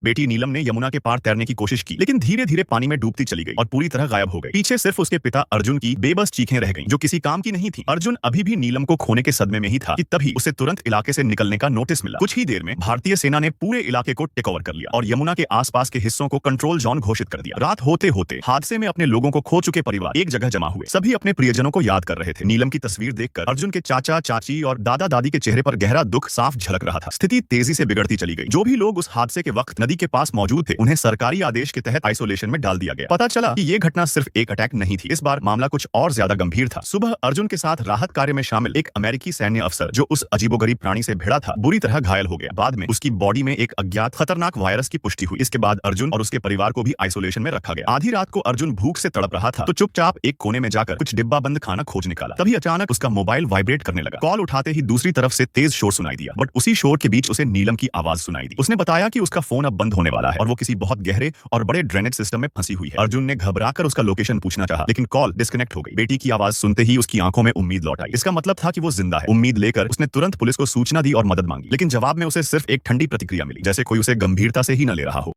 बेटी नीलम ने यमुना के पार तैरने की कोशिश की, लेकिन धीरे धीरे पानी में डूबती चली गई और पूरी तरह गायब हो गई। पीछे सिर्फ उसके पिता अर्जुन की बेबस चीखें रह गईं, जो किसी काम की नहीं थी। अर्जुन अभी भी नीलम को खोने के सदमे में ही था कि तभी उसे तुरंत इलाके से निकलने का नोटिस मिला। कुछ ही देर में भारतीय सेना ने पूरे इलाके को टेक ओवर कर लिया और यमुना के आसपास के हिस्सों को कंट्रोल जोन घोषित कर दिया। रात होते होते हादसे में अपने लोगों को खो चुके परिवार एक जगह जमा हुए। सभी अपने प्रियजनों को याद कर रहे थे। नीलम की तस्वीर देखकर अर्जुन के चाचा चाची और दादा दादी के चेहरे पर गहरा दुख साफ झलक रहा था। स्थिति तेजी से बिगड़ती चली गई। जो भी लोग उस हादसे के वक्त नदी के पास मौजूद थे, उन्हें सरकारी आदेश के तहत आइसोलेशन में डाल दिया गया। पता चला कि ये घटना सिर्फ एक अटैक नहीं थी, इस बार मामला कुछ और ज्यादा गंभीर था। सुबह अर्जुन के साथ राहत कार्य में शामिल एक अमेरिकी सैन्य अफसर, जो उस अजीबोगरीब प्राणी से भिड़ा था, बुरी तरह घायल हो गया। बाद में उसकी बॉडी में एक अज्ञात खतरनाक वायरस की पुष्टि हुई। इसके बाद अर्जुन और उसके परिवार को भी आइसोलेशन में रखा गया। आधी रात को अर्जुन भूख से तड़प रहा था, तो चुपचाप एक कोने में जाकर कुछ डिब्बा बंद खाना खोज निकाला। तभी अचानक उसका मोबाइल वाइब्रेट करने लगा। कॉल उठाते ही दूसरी तरफ से तेज शोर सुनाई दिया, बट उसी शोर के बीच उसे नीलम की आवाज सुनाई दी। उसने बताया कि उसका फोन अब बंद होने वाला है और वो किसी बहुत गहरे और बड़े ड्रेनेज सिस्टम में फंसी हुई है। अर्जुन ने घबराकर उसका लोकेशन पूछना चाहा, लेकिन कॉल डिस्कनेक्ट हो गई। बेटी की आवाज सुनते ही उसकी आंखों में उम्मीद लौट आई। इसका मतलब था कि वो जिंदा है। उम्मीद लेकर उसने तुरंत पुलिस को सूचना दी और मदद मांगी, लेकिन जवाब में उसे सिर्फ एक ठंडी प्रतिक्रिया मिली, जैसे कोई उसे गंभीरता से ही न ले रहा हो।